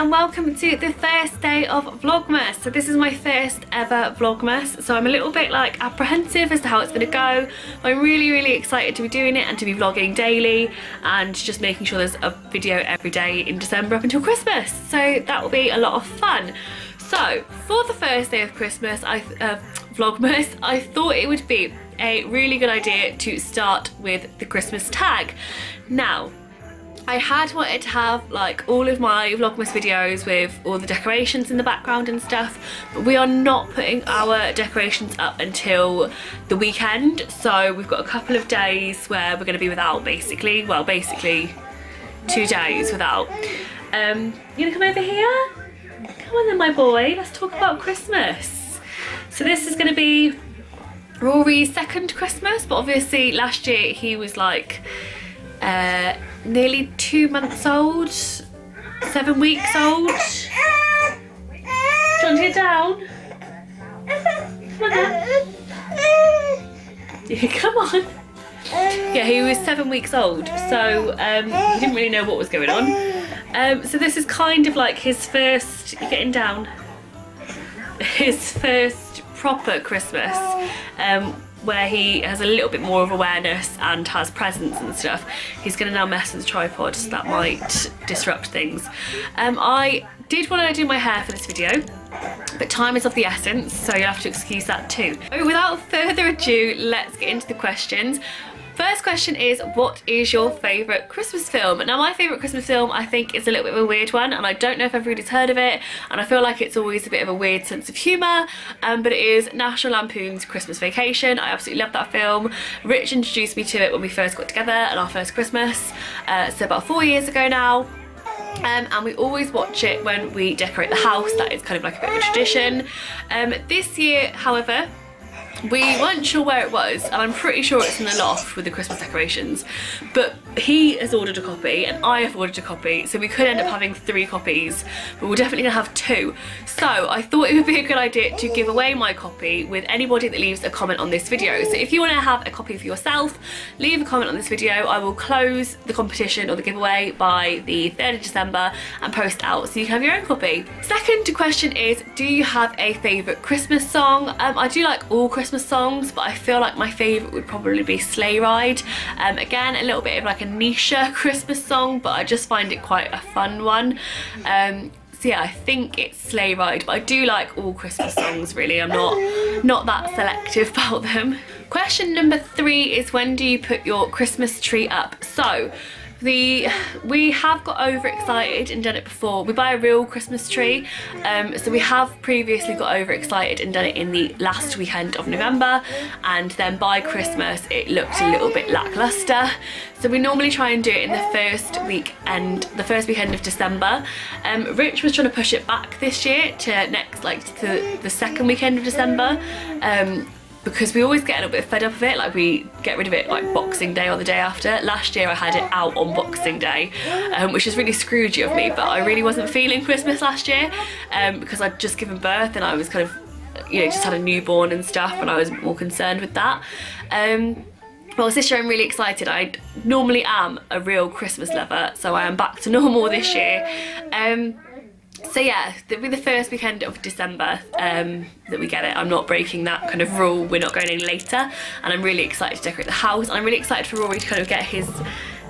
and welcome to the first day of Vlogmas. So this is my first ever Vlogmas, so I'm a little bit like apprehensive as to how it's going to go. I'm really excited to be doing it and to be vlogging daily and just making sure there's a video every day in December up until Christmas. So that will be a lot of fun. So for the first day of Christmas, Vlogmas, I thought it would be a really good idea to start with the Christmas tag. Now, I had wanted to have like all of my Vlogmas videos with all the decorations in the background and stuff, but we are not putting our decorations up until the weekend, so we've got a couple of days where we're going to be without, basically. Well, basically 2 days without. You gonna come over here? Come on then, my boy, let's talk about Christmas. So this is going to be Rory's second Christmas, but obviously last year he was like nearly 2 months old, 7 weeks old. Do you want to get down? Come on then. Yeah, come on. Yeah, he was 7 weeks old, so he didn't really know what was going on. So this is kind of like his first, you're getting down, his first proper Christmas, where he has a little bit more of awareness and has presents and stuff. He's going to now mess with the tripod, so that might disrupt things. I did want to do my hair for this video, but time is of the essence, so you'll have to excuse that too. So without further ado, let's get into the questions. First question is, what is your favourite Christmas film? Now, my favourite Christmas film, I think, is a little bit of a weird one, and I don't know if everybody's heard of it, and I feel like it's always a bit of a weird sense of humour, but it is National Lampoon's Christmas Vacation. I absolutely love that film. Rich introduced me to it when we first got together at our first Christmas, so about 4 years ago now. And we always watch it when we decorate the house. That is kind of like a bit of a tradition. This year, however, we weren't sure where it was, and I'm pretty sure it's in the loft with the Christmas decorations, but he has ordered a copy and I have ordered a copy, so we could end up having 3 copies, but we're definitely gonna have 2. So I thought it would be a good idea to give away my copy with anybody that leaves a comment on this video. So if you want to have a copy for yourself, leave a comment on this video. I will close the competition or the giveaway by the 3rd of December and post it out so you can have your own copy. Second question is, do you have a favourite Christmas song? I do like all Christmas songs, but I feel like my favourite would probably be Sleigh Ride. Again, a little bit of like a niche Christmas song, but I just find it quite a fun one. So yeah, I think it's Sleigh Ride, but I do like all Christmas songs really. I'm not that selective about them. Question number 3 is, when do you put your Christmas tree up? So we have got overexcited and done it before. We buy a real Christmas tree, so we have previously got overexcited and done it in the last weekend of November, and then by Christmas it looked a little bit lackluster. So we normally try and do it in the first weekend of December. Rich was trying to push it back this year to to the second weekend of December. Because we always get a little bit fed up of it, like we get rid of it like Boxing Day or the day after. Last year I had it out on Boxing Day, which is really Scroogey of me, but I really wasn't feeling Christmas last year because I'd just given birth and I was kind of, you know, just had a newborn and stuff, and I was more concerned with that. Well, this year I'm really excited. I normally am a real Christmas lover, so I am back to normal this year. So yeah, it'll be the first weekend of December that we get it. I'm not breaking that kind of rule. We're not going in later, and I'm really excited to decorate the house. And I'm really excited for Rory to kind of get his,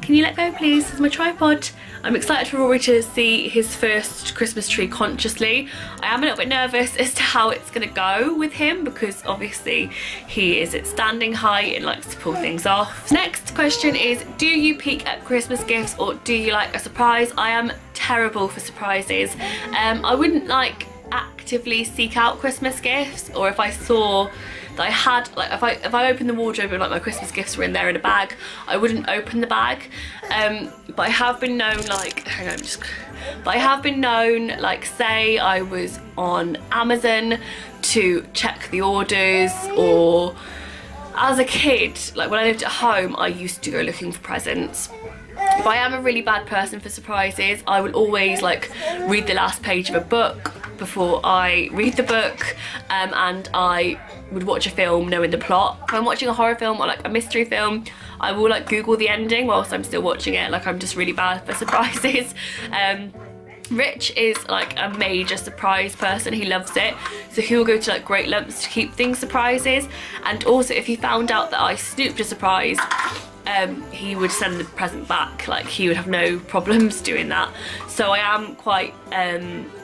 can you let go please, it's my tripod. I'm excited for Rory to see his first Christmas tree consciously. I am a little bit nervous as to how it's going to go with him, because obviously he is at standing height and likes to pull things off. Next question is, do you peek at Christmas gifts or do you like a surprise? I am terrible for surprises. I wouldn't like actively seek out Christmas gifts, or if I saw that I had, like if I opened the wardrobe and like my Christmas gifts were in there in a bag, I wouldn't open the bag. But I have been known, like, hang on, but I have been known, like, say I was on Amazon to check the orders, or as a kid, like when I lived at home, I used to go looking for presents. But I am a really bad person for surprises. I will always like read the last page of a book before I read the book, and I would watch a film knowing the plot. If I'm watching a horror film or like a mystery film, I will like Google the ending whilst I'm still watching it. Like, I'm just really bad for surprises. Rich is like a major surprise person. He loves it, so he will go to like great lengths to keep things surprises. And also if he found out that I snooped a surprise, he would send the present back. Like, he would have no problems doing that. So I am quite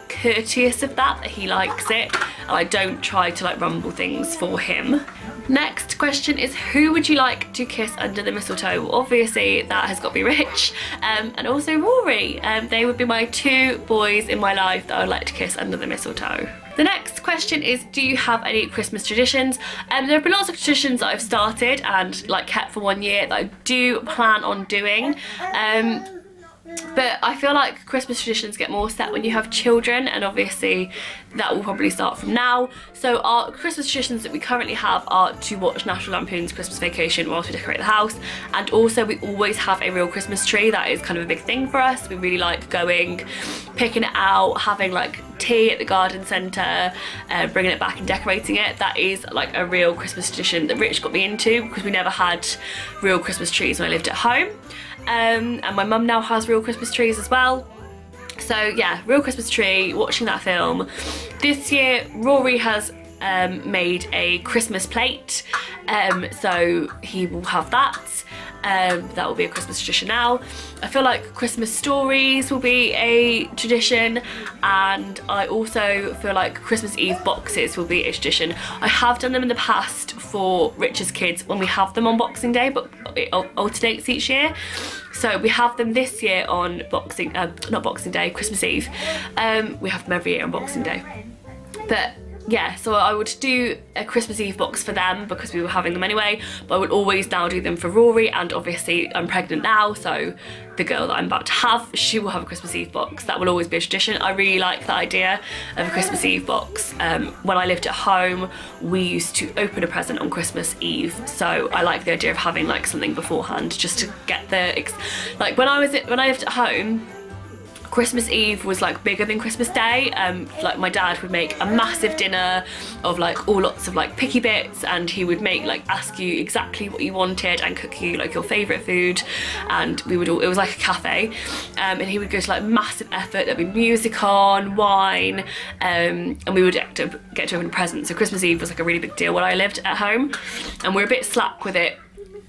courteous of that he likes it, and I don't try to like rumble things for him. Next question is, who would you like to kiss under the mistletoe? Well, obviously that has got to be Rich, and also Rory. They would be my two boys in my life that I would like to kiss under the mistletoe. The next question is, do you have any Christmas traditions? There have been lots of traditions that I've started and like kept for 1 year that I do plan on doing. But I feel like Christmas traditions get more set when you have children, and obviously that will probably start from now. So our Christmas traditions that we currently have are to watch National Lampoon's Christmas Vacation whilst we decorate the house, and also we always have a real Christmas tree. That is kind of a big thing for us. We really like going, picking it out, having like tea at the garden centre, bringing it back and decorating it. That is like a real Christmas tradition that Rich got me into, because we never had real Christmas trees when I lived at home. And my mum now has real Christmas trees as well. So yeah, real Christmas tree, watching that film. This year Rory has made a Christmas plate, so he will have that. That will be a Christmas tradition now. I feel like Christmas stories will be a tradition, and I also feel like Christmas Eve boxes will be a tradition. I have done them in the past for Richard's kids when we have them on Boxing Day, but it alternates each year. So we have them this year on not Boxing Day, Christmas Eve. We have them every year on Boxing Day. But yeah, so I would do a Christmas Eve box for them because we were having them anyway, but I would always now do them for Rory, and obviously I'm pregnant now, so the girl that I'm about to have, she will have a Christmas Eve box. That will always be a tradition. I really like the idea of a Christmas Eve box. When I lived at home, we used to open a present on Christmas Eve, so I like the idea of having like something beforehand just to get the, like when I lived at home, Christmas Eve was like bigger than Christmas Day. Like my dad would make a massive dinner of like lots of like picky bits, and he would make like ask you exactly what you wanted and cook you like your favourite food, and we would all, it was like a cafe, and he would go to like massive effort. There'd be music on, wine, and we would get to open a present. So Christmas Eve was like a really big deal when I lived at home, and we're a bit slack with it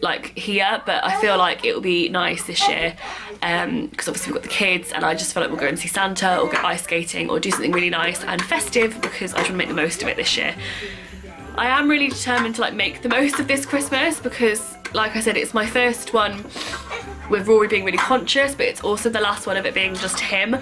like here, but I feel like it will be nice this year, because obviously we've got the kids, and I just feel like we'll go and see Santa or go ice skating or do something really nice and festive, because I just want to make the most of it this year. I am really determined to like make the most of this Christmas, because like I said, it's my first one with Rory being really conscious, but it's also the last one of it being just him.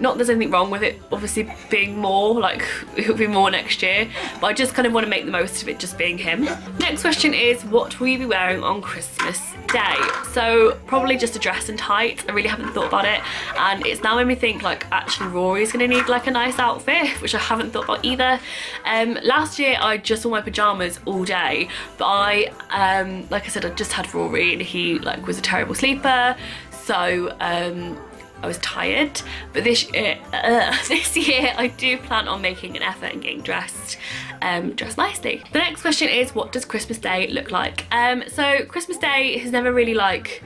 Not that there's anything wrong with it obviously being more, like it'll be more next year, but I just kind of want to make the most of it just being him. Next question is, what will you be wearing on Christmas Day? So probably just a dress and tights. I really haven't thought about it, and it's now made me think like actually Rory's gonna need like a nice outfit, which I haven't thought about either. Last year I just wore my pyjamas all day, but I like I said, I just had Rory and he like was a terrible sleeper, so I was tired. But this year I do plan on making an effort and getting dressed nicely. The next question is, what does Christmas Day look like? So Christmas Day has never really like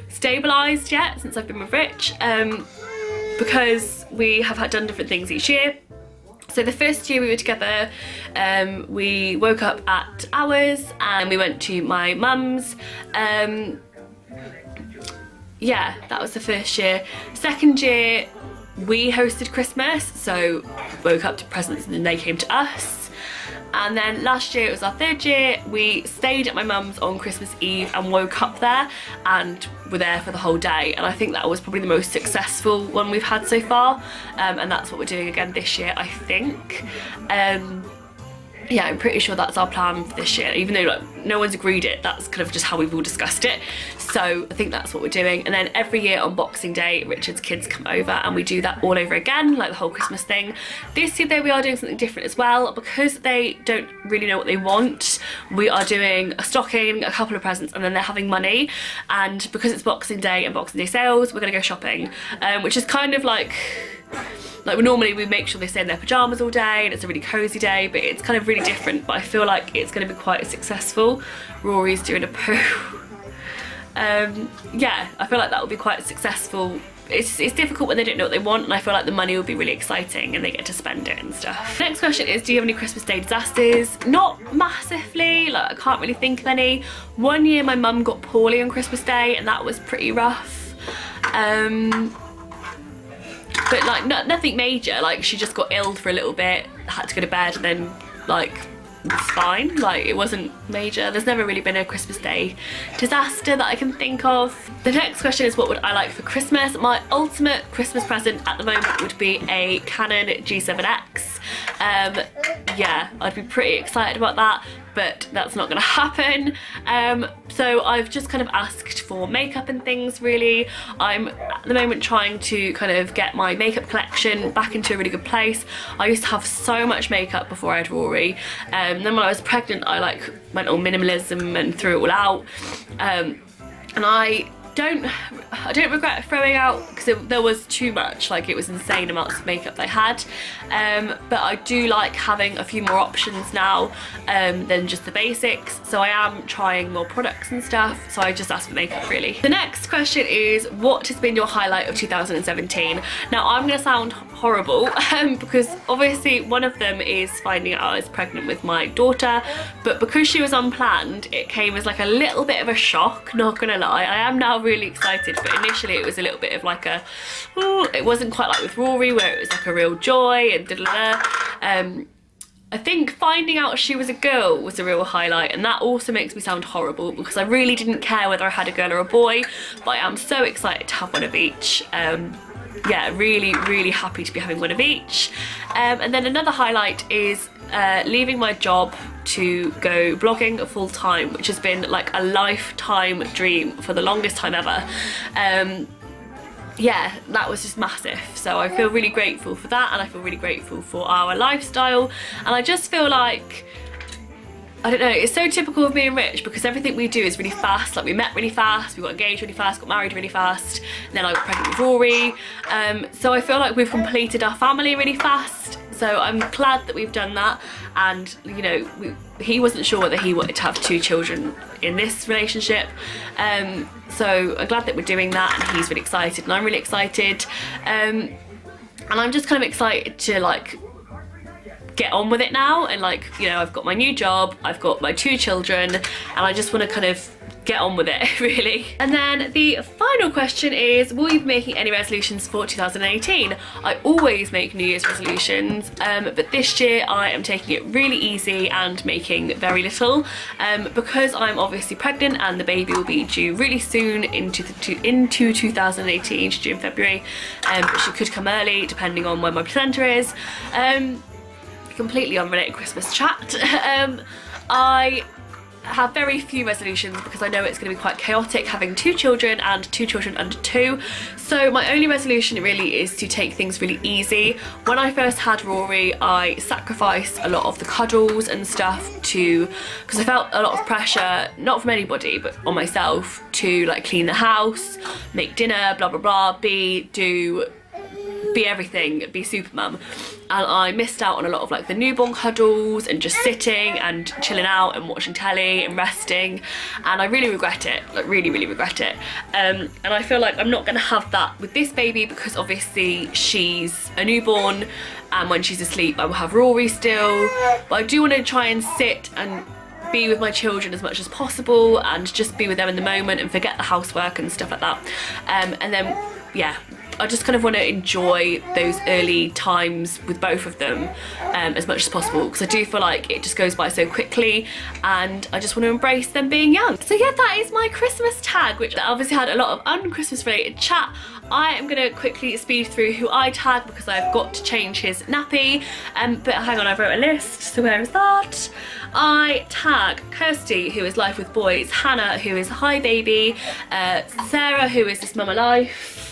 stabilised yet since I've been with Rich, because we have done different things each year. So the first year we were together, we woke up at ours and we went to my mum's. Yeah, that was the first year. Second year we hosted Christmas, so woke up to presents and then they came to us. And then last year, it was our third year, we stayed at my mum's on Christmas Eve and woke up there and were there for the whole day. And I think that was probably the most successful one we've had so far. And that's what we're doing again this year, I think. Yeah, I'm pretty sure that's our plan for this year, even though like no one's agreed it, that's kind of just how we've all discussed it. So I think that's what we're doing. And then every year on Boxing Day, Richard's kids come over and we do that all over again, like the whole Christmas thing. This year though, we are doing something different as well, because they don't really know what they want. We are doing a stocking, a couple of presents, and then they're having money. And because it's Boxing Day and Boxing Day sales, we're gonna go shopping, which is kind of like normally we make sure they stay in their pyjamas all day and it's a really cozy day, but it's kind of really different. But I feel like it's going to be quite successful. Rory's doing a poo. Yeah, I feel like that will be quite successful it's difficult when they don't know what they want, and I feel like the money will be really exciting and they get to spend it and stuff. Next question is, do you have any Christmas Day disasters? Not massively, like I can't really think of any. One year my mum got poorly on Christmas Day and that was pretty rough. But like nothing major, like she just got ill for a little bit, had to go to bed, and then like it's fine, like it wasn't major. There's never really been a Christmas Day disaster that I can think of. The next question is, what would I like for Christmas? My ultimate Christmas present at the moment would be a Canon G7X. Yeah, I'd be pretty excited about that, but that's not gonna happen. So I've just kind of asked for makeup and things really. I'm at the moment trying to kind of get my makeup collection back into a really good place. I used to have so much makeup before I had Rory. Then when I was pregnant I like went on minimalism and threw it all out. And I don't regret throwing out, because there was too much, like it was insane amounts of makeup I had, but I do like having a few more options now than just the basics, so I am trying more products and stuff, so I just asked for makeup really. The next question is, what has been your highlight of 2017? Now I'm going to sound horrible because obviously one of them is finding out I was pregnant with my daughter, but because she was unplanned it came as like a little bit of a shock, not gonna lie. I am now really excited, but initially it was a little bit of like a, it wasn't quite like with Rory where it was like a real joy and da-da-da. I think finding out she was a girl was a real highlight, and that also makes me sound horrible because I really didn't care whether I had a girl or a boy, but I am so excited to have one of each. Yeah, really happy to be having one of each. And then another highlight is leaving my job to go blogging full time, which has been like a lifetime dream for the longest time ever. Yeah, that was just massive, so I feel really grateful for that, and I feel really grateful for our lifestyle, and I just feel like, I don't know, it's so typical of being rich because everything we do is really fast. Like we met really fast, we got engaged really fast, got married really fast, and then I got pregnant with Rory. So I feel like we've completed our family really fast. So I'm glad that we've done that, and you know, he wasn't sure whether he wanted to have 2 children in this relationship. So I'm glad that we're doing that, and he's really excited and I'm really excited. And I'm just kind of excited to like get on with it now, and like, you know, I've got my new job, I've got my 2 children, and I just want to kind of get on with it really. And then the final question is, will you be making any resolutions for 2018? I always make New Year's resolutions, but this year I am taking it really easy and making very little, because I'm obviously pregnant and the baby will be due really soon into 2018, she's due in February, but she could come early depending on when my placenta is. Completely unrelated Christmas chat. I have very few resolutions because I know it's going to be quite chaotic having 2 children and 2 children under 2. So my only resolution really is to take things really easy. When I first had Rory, I sacrificed a lot of the cuddles and stuff because I felt a lot of pressure, not from anybody, but on myself, to like clean the house, make dinner, blah blah blah, be everything, be super mum, and I missed out on a lot of like the newborn cuddles and just sitting and chilling out and watching telly and resting, and I really regret it, like really regret it. And I feel like I'm not going to have that with this baby because obviously she's a newborn, and when she's asleep I will have Rory still, but I do want to try and sit and be with my children as much as possible and just be with them in the moment and forget the housework and stuff like that. And then yeah, I just kind of want to enjoy those early times with both of them as much as possible, because I do feel like it just goes by so quickly and I just want to embrace them being young. So yeah, that is my Christmas tag, which obviously had a lot of un-Christmas related chat. I am going to quickly speed through who I tag because I've got to change his nappy, but hang on, I wrote a list, so where is that? I tag Kirsty, who is Life with Boys, Hannah, who is Hi Baby, Sarah, who is This Mama Life,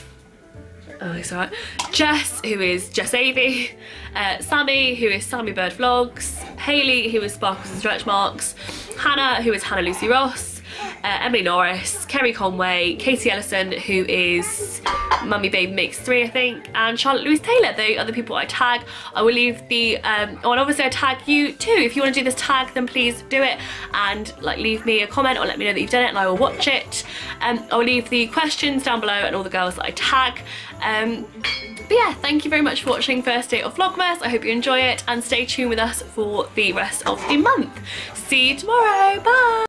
oh it's alright, Jess, who is Jess Avey, Sammy, who is Sammy Bird Vlogs, Hayley, who is Sparkles and Stretch Marks, Hannah, who is Hannah Lucy Ross, Emily Norris, Kerry Conway, Katie Ellison, who is Mummy Baby Makes 3 I think, and Charlotte Louise Taylor, the other people I tag. I will leave the, and obviously I tag you too. If you want to do this tag, then please do it, and like leave me a comment or let me know that you've done it and I will watch it. I'll leave the questions down below and all the girls that I tag. But yeah, thank you very much for watching first day of Vlogmas. I hope you enjoy it and stay tuned with us for the rest of the month. See you tomorrow, bye!